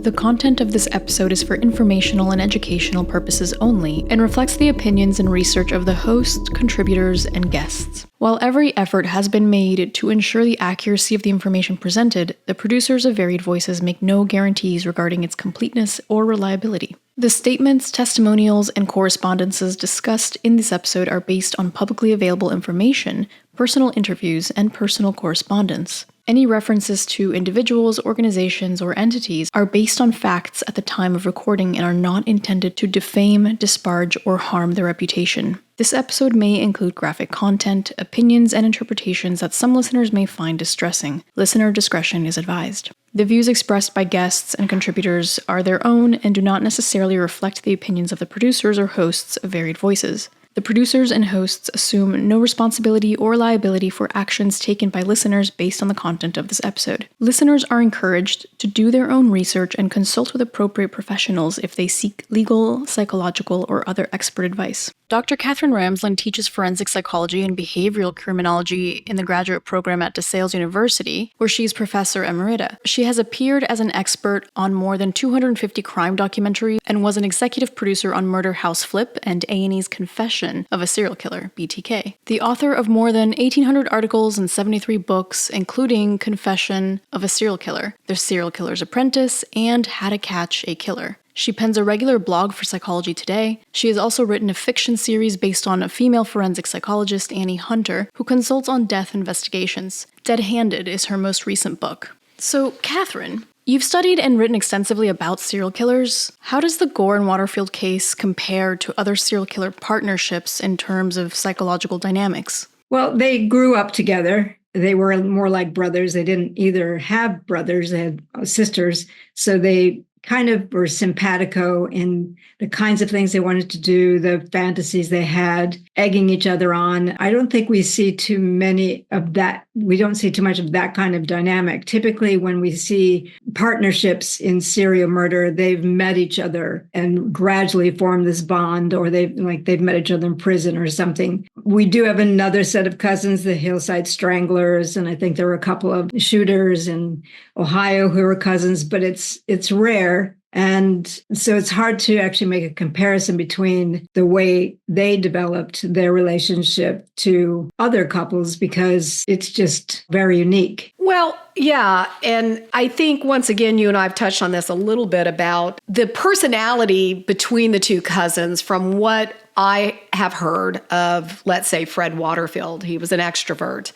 The content of this episode is for informational and educational purposes only and reflects the opinions and research of the host, contributors, and guests. While every effort has been made to ensure the accuracy of the information presented, the producers of Varied Voices make no guarantees regarding its completeness or reliability. The statements, testimonials, and correspondences discussed in this episode are based on publicly available information, personal interviews, and personal correspondence. Any references to individuals, organizations, or entities are based on facts at the time of recording and are not intended to defame, disparage, or harm their reputation. This episode may include graphic content, opinions, and interpretations that some listeners may find distressing. Listener discretion is advised. The views expressed by guests and contributors are their own and do not necessarily reflect the opinions of the producers or hosts of Varied Voices. The producers and hosts assume no responsibility or liability for actions taken by listeners based on the content of this episode. Listeners are encouraged to do their own research and consult with appropriate professionals if they seek legal, psychological, or other expert advice. Dr. Katherine Ramsland teaches forensic psychology and behavioral criminology in the graduate program at DeSales University, where she is professor emerita. She has appeared as an expert on more than 250 crime documentaries and was an executive producer on Murder House Flip and A&E's Confession of a Serial Killer, BTK. The author of more than 1,800 articles and 73 books, including Confession of a Serial Killer, The Serial Killer's Apprentice, and How to Catch a Killer. She pens a regular blog for Psychology Today. She has also written a fiction series based on a female forensic psychologist, Annie Hunter, who consults on death investigations. Dead-Handed is her most recent book. So, Katherine, you've studied and written extensively about serial killers. How does the Gore and Waterfield case compare to other serial killer partnerships in terms of psychological dynamics? Well, they grew up together. They were more like brothers. They didn't either have brothers, they had sisters. So they kind of were simpatico in the kinds of things they wanted to do, the fantasies they had, egging each other on. I don't think we see too many of that. We don't see too much of that kind of dynamic. Typically, when we see partnerships in serial murder, they've met each other and gradually formed this bond, or they've met each other in prison or something. We do have another set of cousins, the Hillside Stranglers, and I think there were a couple of shooters in Ohio who were cousins, but it's rare. And so it's hard to actually make a comparison between the way they developed their relationship to other couples because it's just very unique. Well, yeah. And I think, once again, you and I have touched on this a little bit about the personality between the two cousins from what I have heard of, let's say, Fred Waterfield. He was an extrovert,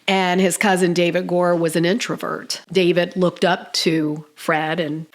and his cousin David Gore was an introvert. David looked up to Fred and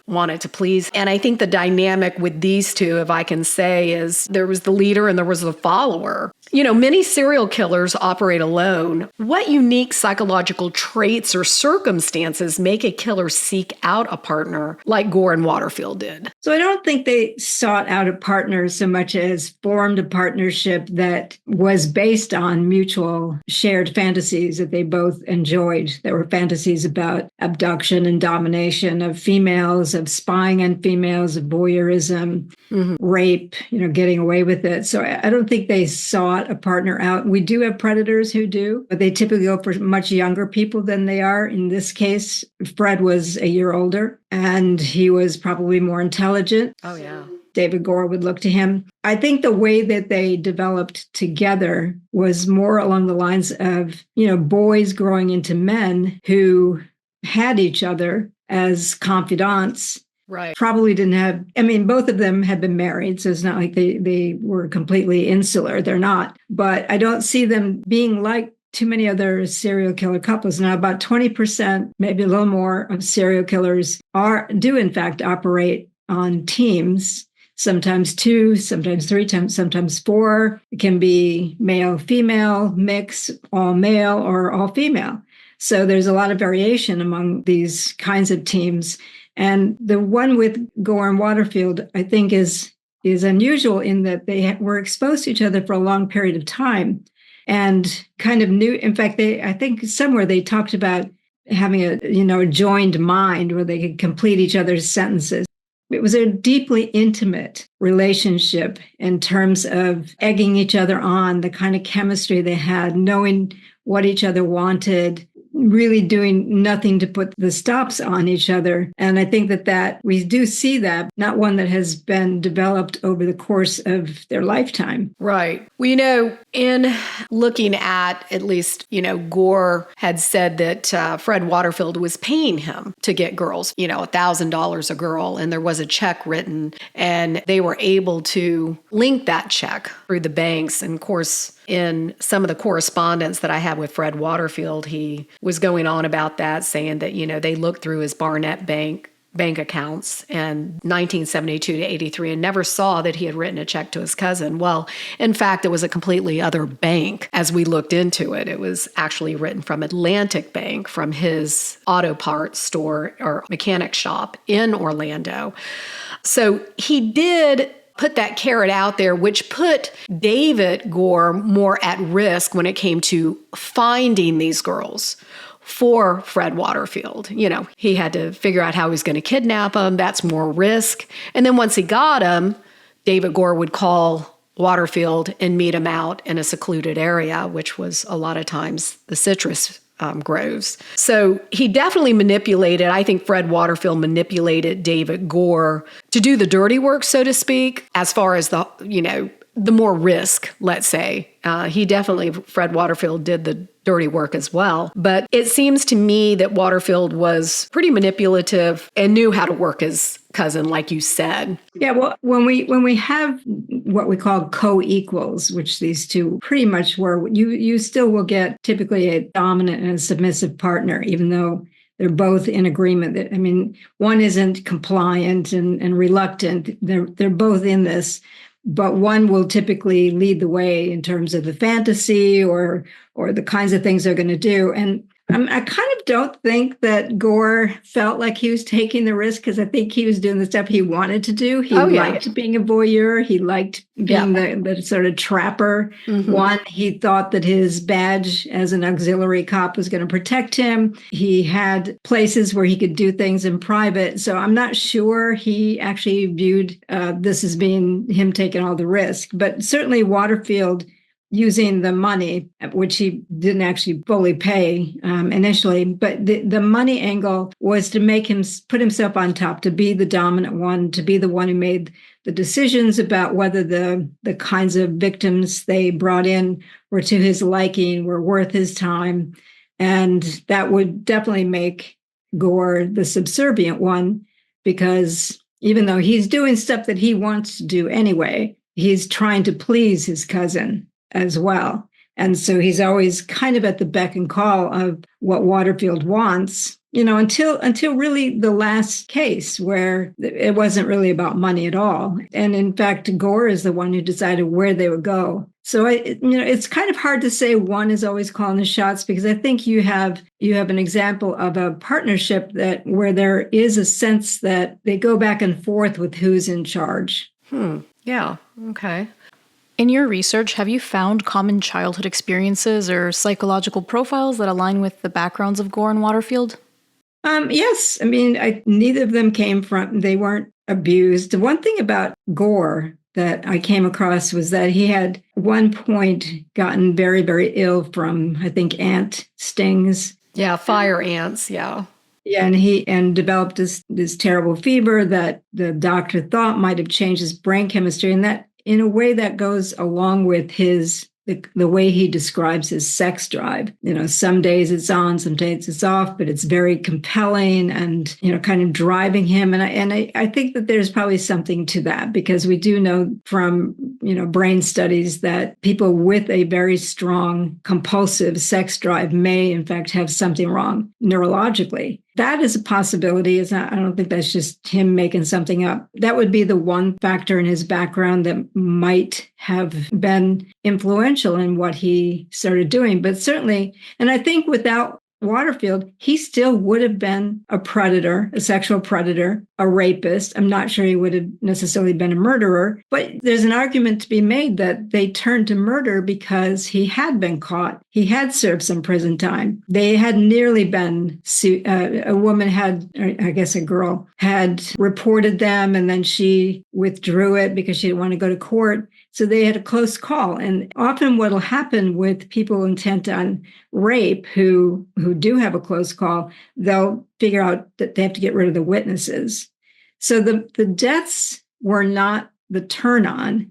wanted to please. And I think the dynamic with these two, if I can say, is there was the leader and there was the follower. You know, many serial killers operate alone. What unique psychological traits or circumstances make a killer seek out a partner like Gore and Waterfield did? So I don't think they sought out a partner so much as formed a partnership that was based on mutual shared fantasies that they both enjoyed. There were fantasies about abduction and domination of females, of spying on females, of voyeurism, rape, getting away with it. So I don't think they sought a partner out. We do have predators who do, but they typically go for much younger people than they are. In this case, Fred was a year older and he was probably more intelligent. Oh, yeah. David Gore would look to him. I think the way that they developed together was more along the lines of, boys growing into men who had each other as confidants. Right. Probably didn't have, both of them had been married, so it's not like they were completely insular. They're not. But I don't see them being like too many other serial killer couples. Now, about 20%, maybe a little more, of serial killers do in fact operate on teams. Sometimes 2, sometimes 3, sometimes 4. It can be male, female, mix, all male or all female. So there's a lot of variation among these kinds of teams. And the one with Gore and Waterfield, I think, is unusual in that they were exposed to each other for a long period of time and kind of knew. In fact, I think somewhere they talked about having a joined mind where they could complete each other's sentences. It was a deeply intimate relationship in terms of egging each other on, the kind of chemistry they had, knowing what each other wanted, really doing nothing to put the stops on each other. And I think that we do see that, not one that has been developed over the course of their lifetime. Right. Well, in looking at least, Gore had said that Fred Waterfield was paying him to get girls, $1,000 a girl, and there was a check written, and they were able to link that check through the banks. And of course, in some of the correspondence that I had with Fred Waterfield, he was going on about that, saying that, they looked through his Barnett bank accounts in 1972 to 83 and never saw that he had written a check to his cousin. Well, in fact, it was a completely other bank as we looked into it. It was actually written from Atlantic Bank, from his auto parts store or mechanic shop in Orlando. So he did put that carrot out there, which put David Gore more at risk when it came to finding these girls for Fred Waterfield. He had to figure out how he was going to kidnap them. That's more risk. And then once he got him, David Gore would call Waterfield and meet him out in a secluded area, which was a lot of times the citrus groves. So he definitely I think Fred Waterfield manipulated David Gore to do the dirty work, so to speak, as far as the more risk, let's say. Fred Waterfield did the dirty work as well. But it seems to me that Waterfield was pretty manipulative and knew how to work his cousin, like you said. Yeah, well, when we have what we call co-equals, which these two pretty much were, you still will get typically a dominant and a submissive partner, even though they're both in agreement. That, one isn't compliant and reluctant. They're both in this. But one will typically lead the way in terms of the fantasy or the kinds of things they're going to do. And I kind of don't think that Gore felt like he was taking the risk, because I think he was doing the stuff he wanted to do. He liked being a voyeur. He liked being the sort of trapper. Mm-hmm. One, he thought that his badge as an auxiliary cop was going to protect him. He had places where he could do things in private. So I'm not sure he actually viewed this as being him taking all the risk. But certainly Waterfield, using the money, which he didn't actually fully pay initially, but the money angle was to make him put himself on top, to be the dominant one, to be the one who made the decisions about whether the kinds of victims they brought in were to his liking, were worth his time. And that would definitely make Gore the subservient one, because even though he's doing stuff that he wants to do anyway, he's trying to please his cousin as well. And so he's always kind of at the beck and call of what Waterfield wants, until really the last case, where it wasn't really about money at all. And in fact, Gore is the one who decided where they would go. So it's kind of hard to say one is always calling the shots, because I think you have an example of a partnership where there is a sense that they go back and forth with who's in charge. Yeah. Okay. In your research, have you found common childhood experiences or psychological profiles that align with the backgrounds of Gore and Waterfield? Yes. Neither of them they weren't abused. The one thing about Gore that I came across was that he had at one point gotten very, very ill from, I think, ant stings. Yeah, fire ants, yeah. Yeah, and developed this terrible fever that the doctor thought might have changed his brain chemistry, and that in a way that goes along with the way he describes his sex drive. Some days it's on, some days it's off, but it's very compelling and, kind of driving him. And I think that there's probably something to that, because we do know from, brain studies that people with a very strong compulsive sex drive may, in fact, have something wrong neurologically. That is a possibility. I don't think that's just him making something up. That would be the one factor in his background that might have been influential in what he started doing. But certainly, and I think without Waterfield, he still would have been a predator, a sexual predator, a rapist. I'm not sure he would have necessarily been a murderer, but there's an argument to be made that they turned to murder because he had been caught. He had served some prison time. They had nearly been sued. A woman a girl had reported them, and then she withdrew it because she didn't want to go to court. So they had a close call. And often what will happen with people intent on rape who do have a close call, they'll figure out that they have to get rid of the witnesses. So the deaths were not the turn on.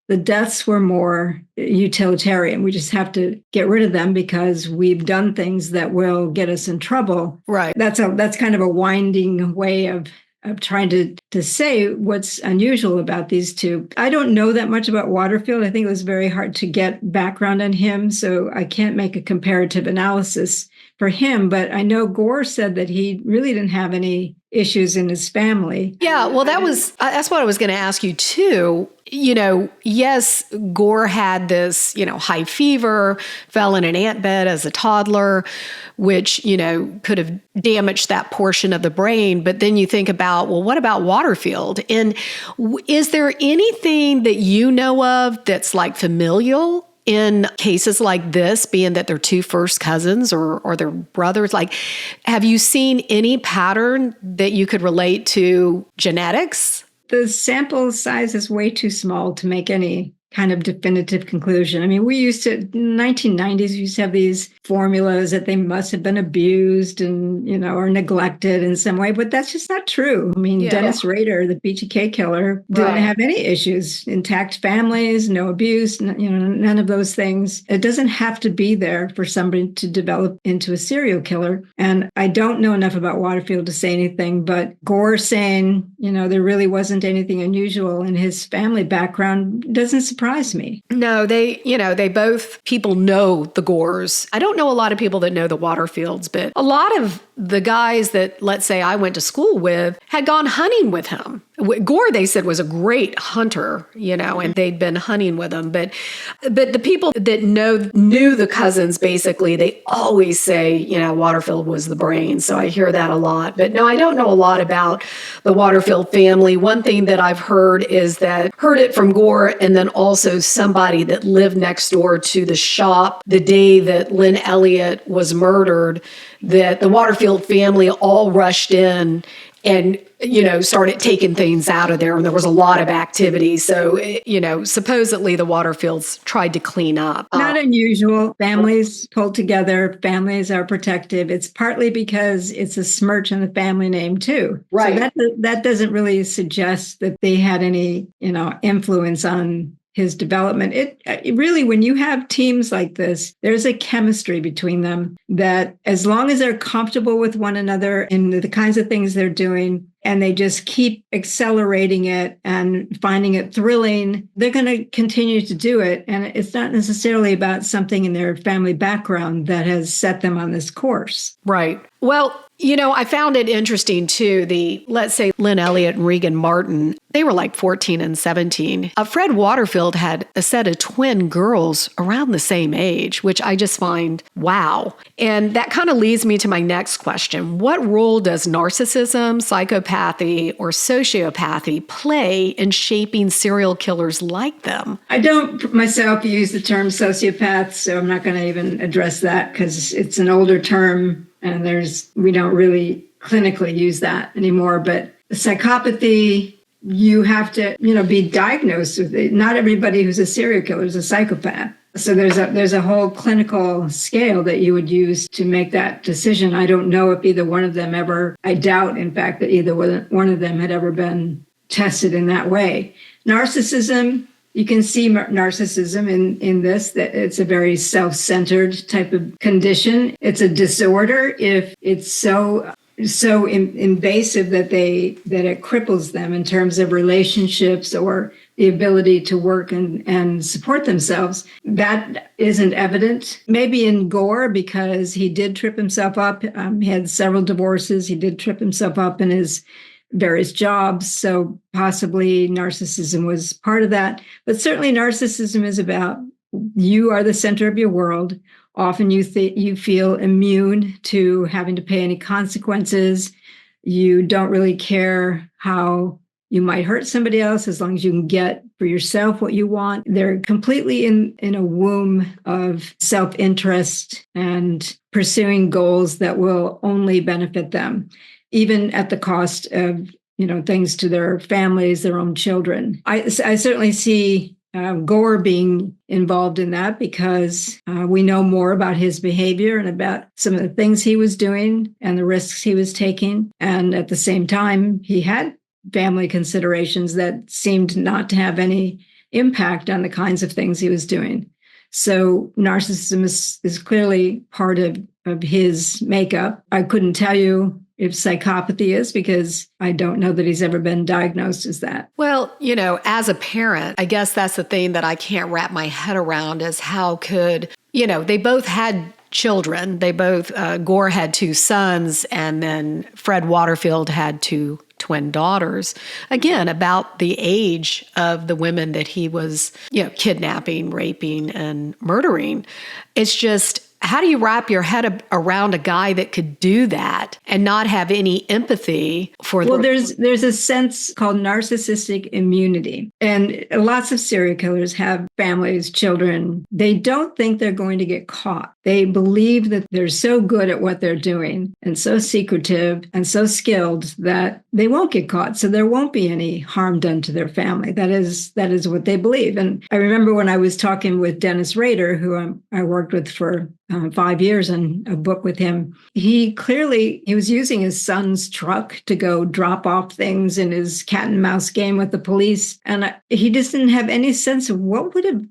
The deaths were more utilitarian. We just have to get rid of them because we've done things that will get us in trouble. Right. That's kind of a winding way of trying to say what's unusual about these two. I don't know that much about Waterfield. I think it was very hard to get background on him, so I can't make a comparative analysis for him. But I know Gore said that he really didn't have any issues in his family. Yeah, well, that's what I was going to ask you too. Yes, Gore had this, high fever, fell in an ant bed as a toddler, which, could have damaged that portion of the brain. But then you think about, well, what about Waterfield? And is there anything that you know of that's like familial in cases like this, being that they're two first cousins or they're brothers? Like, have you seen any pattern that you could relate to genetics? The sample size is way too small to make any kind of definitive conclusion. I mean, we used to, in the 1990s, we used to have these formulas that they must have been abused and, or neglected in some way, but that's just not true. I mean, Dennis Rader, the BTK killer, didn't have any issues, intact families, no abuse, none of those things. It doesn't have to be there for somebody to develop into a serial killer. And I don't know enough about Waterfield to say anything, but Gore saying, there really wasn't anything unusual in his family background doesn't surprise me. No, they both, people know the Gores. I don't know a lot of people that know the Waterfields, but a lot of the guys that, let's say, I went to school with had gone hunting with him. Gore, they said, was a great hunter, and they'd been hunting with him. But the people that knew the cousins, basically, they always say, Waterfield was the brain. So I hear that a lot. But no, I don't know a lot about the Waterfield family. One thing that I've heard it from Gore, and then also somebody that lived next door to the shop the day that Lynn Elliott was murdered, that the Waterfield family all rushed in and, started taking things out of there. And there was a lot of activity. So, supposedly the Waterfields tried to clean up. Not unusual. Families pulled together. Families are protective. It's partly because it's a smirch in the family name too. Right. So that doesn't really suggest that they had any, influence on his development. It really, when you have teams like this, there's a chemistry between them that as long as they're comfortable with one another in the kinds of things they're doing, and they just keep accelerating it and finding it thrilling, they're going to continue to do it. And it's not necessarily about something in their family background that has set them on this course. Right. Well, I found it interesting too. Let's say Lynn Elliott and Regan Martin, they were like 14 and 17. Fred Waterfield had a set of twin girls around the same age, which I just find wow. And that kind of leads me to my next question. What role does narcissism, psychopathy, or sociopathy play in shaping serial killers like them? I don't myself use the term sociopath, so I'm not going to even address that because it's an older term. And we don't really clinically use that anymore. But psychopathy, you have to, be diagnosed with it. Not everybody who's a serial killer is a psychopath. So there's a whole clinical scale that you would use to make that decision. I don't know if either one of them I doubt, in fact, that either one of them had ever been tested in that way. Narcissism, you can see narcissism in this, that it's a very self-centered type of condition. It's a disorder if it's so invasive that it cripples them in terms of relationships or the ability to work and support themselves. That isn't evident. Maybe in Gore, because he did trip himself up. He had several divorces. He did trip himself up in his various jobs. So possibly narcissism was part of that. But certainly narcissism is about you are the center of your world. Often you feel immune to having to pay any consequences. You don't really care how you might hurt somebody else as long as you can get for yourself what you want. They're completely in a womb of self-interest and pursuing goals that will only benefit them, even at the cost of, things to their families, their own children. I certainly see Gore being involved in that because we know more about his behavior and about some of the things he was doing and the risks he was taking. And at the same time, he had family considerations that seemed not to have any impact on the kinds of things he was doing. So narcissism is clearly part of his makeup. I couldn't tell you if psychopathy is because I don't know that he's ever been diagnosed as that. Well, as a parent, I guess that's the thing that I can't wrap my head around is how could, they both had children. They both, Gore had 2 sons, and then Fred Waterfield had 2 twin daughters. Again, about the age of the women that he was, kidnapping, raping, and murdering. It's just, how do you wrap your head around a guy that could do that and not have any empathy for Well, there's a sense called narcissistic immunity. And lots of serial killers have families, children. They don't think they're going to get caught. They believe that they're so good at what they're doing and so secretive and so skilled that they won't get caught. So there won't be any harm done to their family. That is what they believe. And I remember when I was talking with Dennis Rader, who I worked with for 5 years on a book with him. He was using his son's truck to go drop off things in his cat and mouse game with the police. And he just didn't have any sense of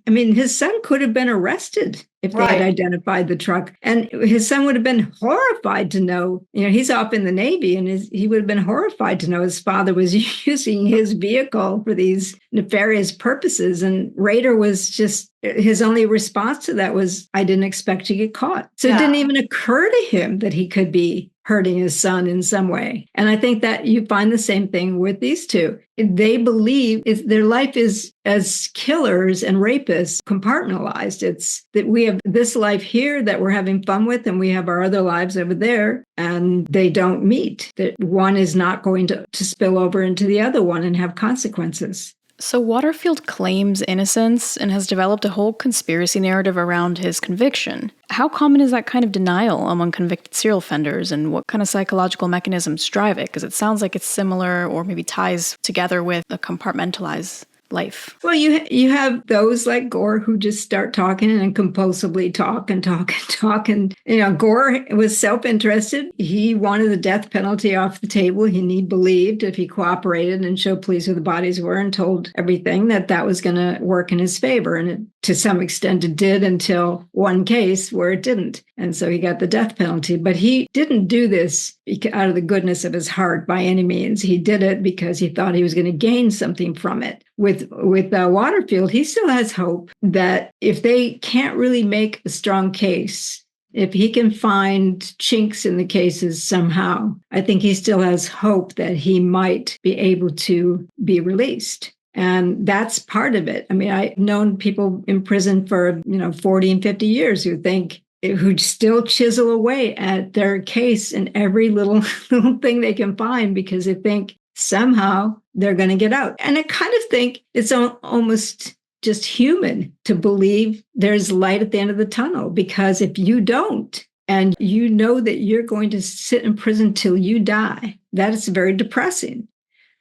his son could have been arrested if they had identified the truck. And his son would have been horrified to know, he's off in the Navy, and he would have been horrified to know his father was using his vehicle for these nefarious purposes. And Rader was just, his only response to that was, I didn't expect to get caught. So It didn't even occur to him that he could be hurting his son in some way. And I think that you find the same thing with these two. They believe their life is, as killers and rapists, compartmentalized. It's that we have this life here that we're having fun with, and we have our other lives over there, and they don't meet. That one is not going to spill over into the other one and have consequences. So Waterfield claims innocence and has developed a whole conspiracy narrative around his conviction. How common is that kind of denial among convicted serial offenders, and what kind of psychological mechanisms drive it? Because it sounds like it's similar or maybe ties together with a compartmentalized life. Well, you have those like Gore who just start talking and compulsively talk. And, Gore was self-interested. He wanted the death penalty off the table. He believed if he cooperated and showed police where the bodies were and told everything that was going to work in his favor. And to some extent it did, until one case where it didn't. And so he got the death penalty. But he didn't do this out of the goodness of his heart by any means. He did it because he thought he was going to gain something from it. With Waterfield, he still has hope that if they can't really make a strong case, if he can find chinks in the cases somehow, I think he still has hope that he might be able to be released. And that's part of it. I mean, I've known people in prison for, 40 and 50 years who still chisel away at their case and every little thing they can find because they think somehow they're going to get out. And I kind of think it's almost just human to believe there's light at the end of the tunnel, because if you don't, and you know that you're going to sit in prison till you die, that is very depressing.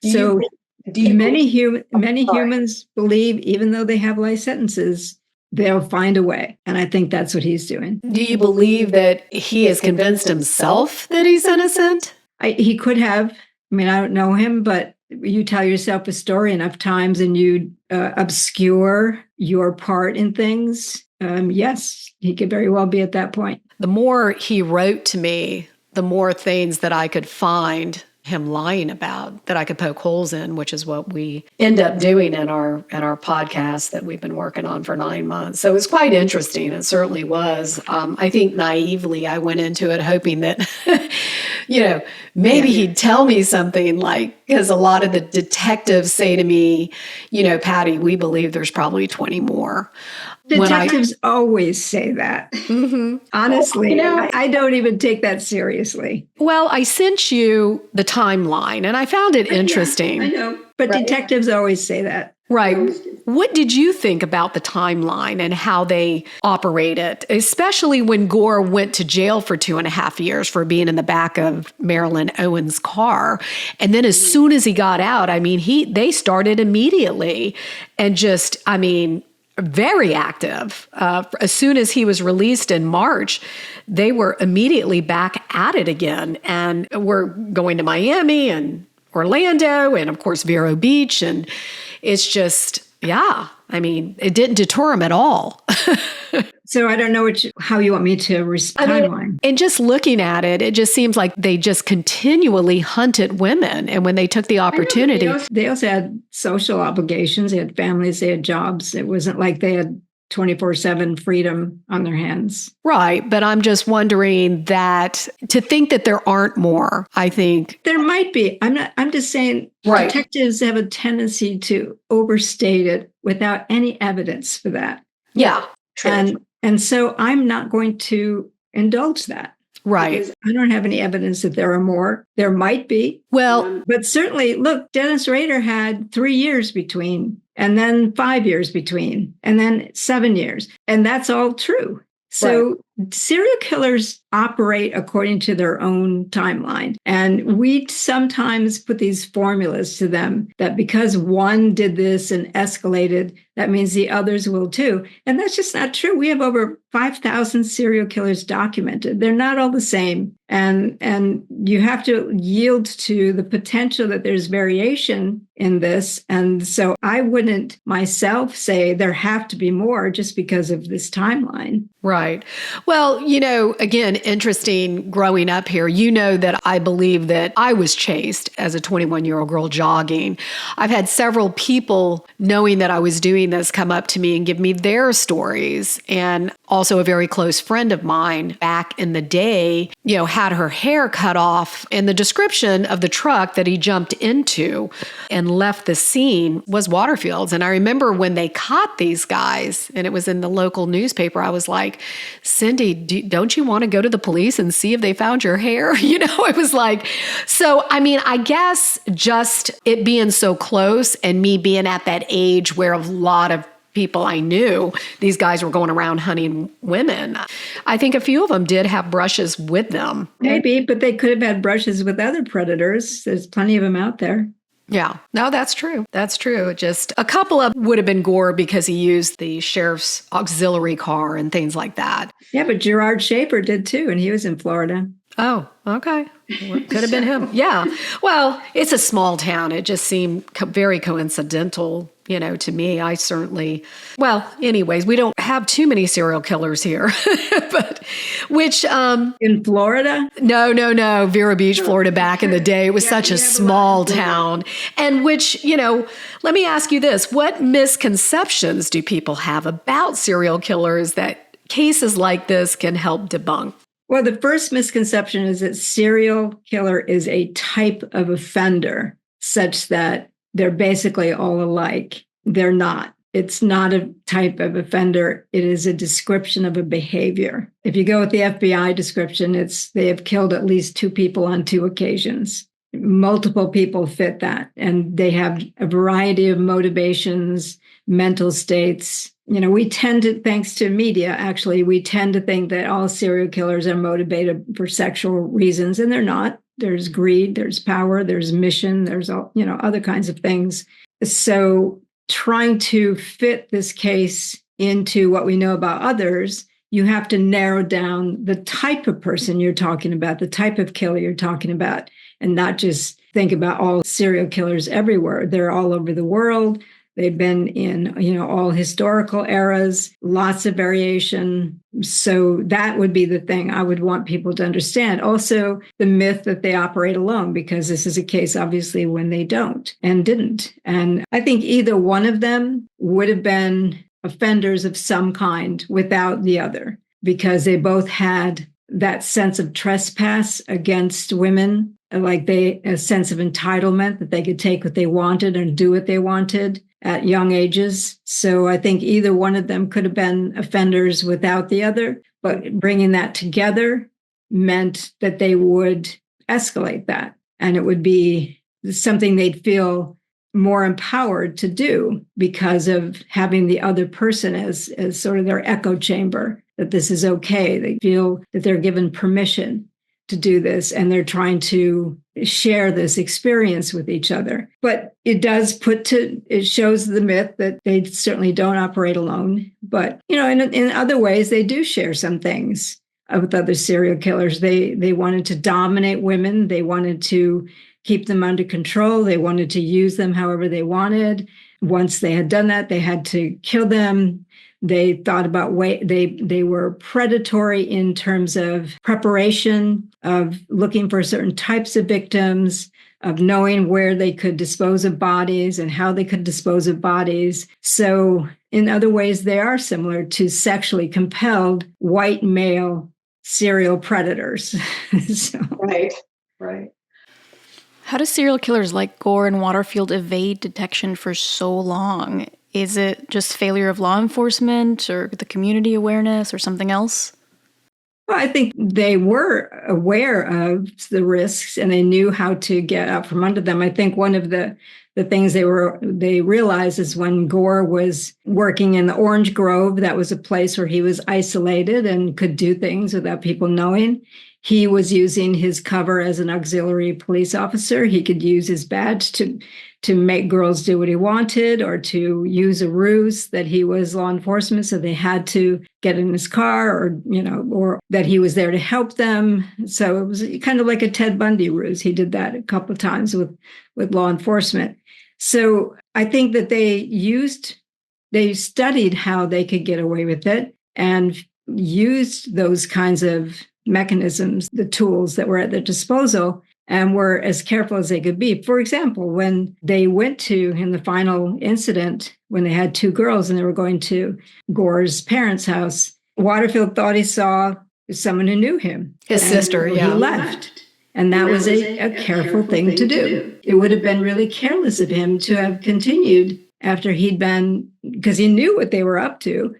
Many humans believe, even though they have life sentences, they'll find a way. And I think that's what he's doing. Do you believe that he has convinced himself that he's innocent? He could have. I mean, I don't know him, but you tell yourself a story enough times and you obscure your part in things. Yes, he could very well be at that point. The more he wrote to me, the more things that I could find him lying about that I could poke holes in, which is what we end up doing in our podcast that we've been working on for 9 months. So it was quite interesting. It certainly was. I think naively I went into it hoping that, maybe he'd tell me something like, because a lot of the detectives say to me, Patty, we believe there's probably 20 more. Detectives always say that. Mm-hmm. Honestly, I don't even take that seriously. Well, I sent you the timeline and I found it interesting. I know. But detectives always say that. Right. What did you think about the timeline and how they operate it, especially when Gore went to jail for 2.5 years for being in the back of Marilyn Owens' car? And then as soon as he got out, I mean, they started immediately and just, I mean, very active. As soon as he was released in March, they were immediately back at it again. And we're going to Miami and Orlando and, of course, Vero Beach. And it's just, yeah, I mean, it didn't deter him at all. So I don't know how you want me to timeline. And just looking at it, it just seems like they just continually hunted women. And when they took the opportunity. They also had social obligations. They had families, they had jobs. It wasn't like they had 24/7 freedom on their hands. Right. But I'm just wondering that to think that there aren't more, I think. There might be. I'm just saying detectives have a tendency to overstate it without any evidence for that. Yeah. True. And so I'm not going to indulge that. Right. Because I don't have any evidence that there are more. There might be. Well, but certainly, look, Dennis Rader had 3 years between, and then 5 years between, and then 7 years. And that's all true. So serial killers operate according to their own timeline. And we sometimes put these formulas to them that because one did this and escalated, that means the others will too. And that's just not true. We have over 5,000 serial killers documented. They're not all the same. And you have to yield to the potential that there's variation in this. And so I wouldn't myself say there have to be more just because of this timeline. Right. Well, again, interesting growing up here, that I believe that I was chased as a 21-year-old girl jogging. I've had several people knowing that I was doing this come up to me and give me their stories. And also a very close friend of mine back in the day, had her hair cut off. And the description of the truck that he jumped into and left the scene was Waterfield's. And I remember when they caught these guys and it was in the local newspaper, I was like, Cindy, don't you want to go to the police and see if they found your hair? I was like, so, I mean, I guess just it being so close and me being at that age where a lot of people I knew, these guys were going around hunting women. I think a few of them did have brushes with them. Maybe, but they could have had brushes with other predators. There's plenty of them out there. Yeah, no, that's true. That's true. Just a couple of would have been Gore because he used the sheriff's auxiliary car and things like that. Yeah, but Gerard Schaefer did too, and he was in Florida. Oh, okay. Could have been him. Yeah. Well, it's a small town. It just seemed very coincidental, to me. I certainly, anyways, we don't have too many serial killers here, but in Florida? No, Vero Beach, Florida, back in the day, it was such a small town. And let me ask you this, what misconceptions do people have about serial killers that cases like this can help debunk? Well, the first misconception is that serial killer is a type of offender such that they're basically all alike. They're not. It's not a type of offender. It is a description of a behavior. If you go with the FBI description, they have killed at least 2 people on 2 occasions. Multiple people fit that. And they have a variety of motivations, mental states. We tend to, thanks to media, actually, we tend to think that all serial killers are motivated for sexual reasons, and they're not. There's greed, there's power, there's mission, there's other kinds of things. So trying to fit this case into what we know about others, you have to narrow down the type of person you're talking about, the type of killer you're talking about, and not just think about all serial killers everywhere. They're all over the world. They've been in, all historical eras, lots of variation. So that would be the thing I would want people to understand. Also, the myth that they operate alone, because this is a case, obviously, when they don't and didn't. And I think either one of them would have been offenders of some kind without the other, because they both had that sense of trespass against women, like a sense of entitlement that they could take what they wanted and do what they wanted at young ages. So I think either one of them could have been offenders without the other, but bringing that together meant that they would escalate that. And it would be something they'd feel more empowered to do because of having the other person as sort of their echo chamber, that this is okay. They feel that they're given permission to do this, and they're trying to share this experience with each other. But it shows the myth that they certainly don't operate alone. But, in other ways, they do share some things with other serial killers. They wanted to dominate women. They wanted to keep them under control. They wanted to use them however they wanted. Once they had done that, they had to kill them. They thought about they were predatory in terms of preparation, of looking for certain types of victims, of knowing where they could dispose of bodies and how they could dispose of bodies. So in other ways, they are similar to sexually compelled white male serial predators. Right. How do serial killers like Gore and Waterfield evade detection for so long? Is it just failure of law enforcement or the community awareness or something else? Well, I think they were aware of the risks and they knew how to get out from under them. I think one of the things they realized is when Gore was working in the Orange Grove, that was a place where he was isolated and could do things without people knowing. He was using his cover as an auxiliary police officer. He could use his badge to make girls do what he wanted, or to use a ruse that he was law enforcement, so they had to get in his car, or that he was there to help them. So it was kind of like a Ted Bundy ruse. He did that a couple of times with law enforcement. So I think that they studied how they could get away with it and used those kinds of mechanisms, the tools that were at their disposal, and were as careful as they could be. For example, when they went to, in the final incident, when they had two girls and they were going to Gore's parents' house, Waterfield thought he saw someone who knew him. His sister, He left. And that was a careful thing to do. It would have been really careless of him to have continued after because he knew what they were up to.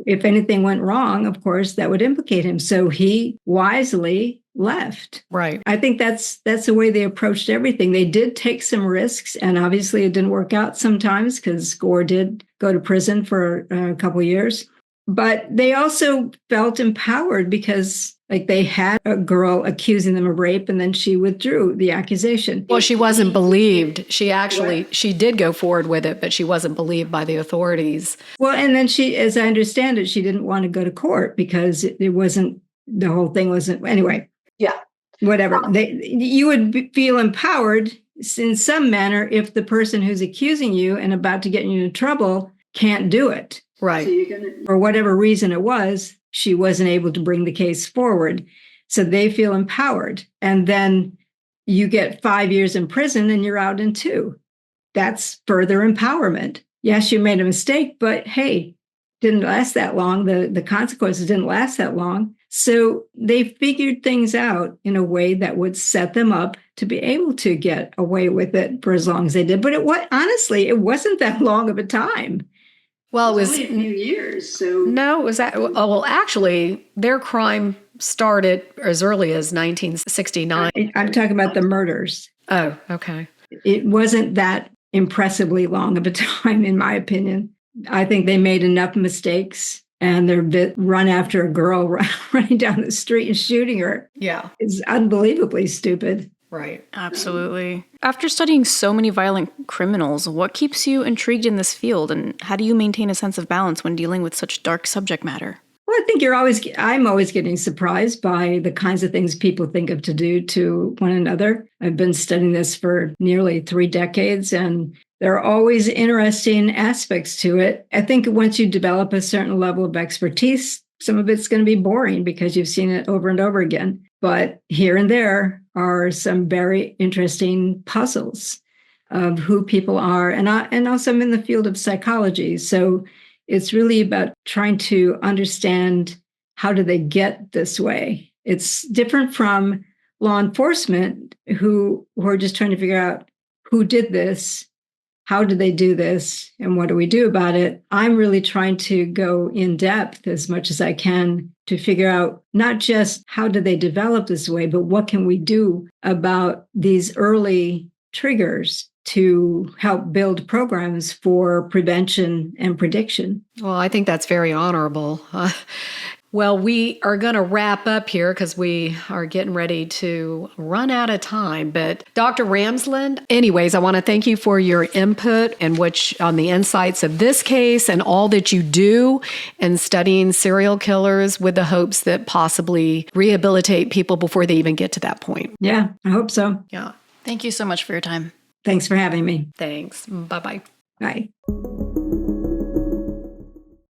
If anything went wrong, of course, that would implicate him. So he wisely left. Right. I think that's the way they approached everything. They did take some risks, and obviously it didn't work out sometimes because Gore did go to prison for a couple of years. But they also felt empowered because, they had a girl accusing them of rape, and then she withdrew the accusation. Well, she wasn't believed. She did go forward with it, but she wasn't believed by the authorities. Well, and then she, as I understand it, she didn't want to go to court because the whole thing wasn't, anyway. Yeah. Whatever. You would feel empowered in some manner if the person who's accusing you and about to get you into trouble can't do it. Right. So for whatever reason it was, she wasn't able to bring the case forward. So they feel empowered. And then you get 5 years in prison and you're out in 2. That's further empowerment. Yes, you made a mistake, but hey, didn't last that long. The consequences didn't last that long. So they figured things out in a way that would set them up to be able to get away with it for as long as they did. But honestly, it wasn't that long of a time. Well, it was only a few years. So no, it was that. Oh, well, actually, their crime started as early as 1969. I'm talking about the murders. Oh, okay. It wasn't that impressively long of a time, in my opinion. I think they made enough mistakes, and their run after a girl running down the street and shooting her. Yeah, is unbelievably stupid. Right. Absolutely. After studying so many violent criminals, what keeps you intrigued in this field, and how do you maintain a sense of balance when dealing with such dark subject matter? Well, I think I'm always getting surprised by the kinds of things people think of to do to one another. I've been studying this for nearly 3 decades, and there are always interesting aspects to it. I think once you develop a certain level of expertise, some of it's going to be boring because you've seen it over and over again. But here and there are some very interesting puzzles of who people are. And also I'm in the field of psychology. So it's really about trying to understand, how do they get this way? It's different from law enforcement who are just trying to figure out who did this, how did they do this, and what do we do about it? I'm really trying to go in depth as much as I can to figure out not just how did they develop this way, but what can we do about these early triggers to help build programs for prevention and prediction. Well, I think that's very honorable. Well, we are going to wrap up here because we are getting ready to run out of time. But Dr. Ramsland, anyways, I want to thank you for your input and on the insights of this case and all that you do in studying serial killers with the hopes that possibly rehabilitate people before they even get to that point. Yeah, I hope so. Yeah. Thank you so much for your time. Thanks for having me. Thanks. Bye-bye. Bye.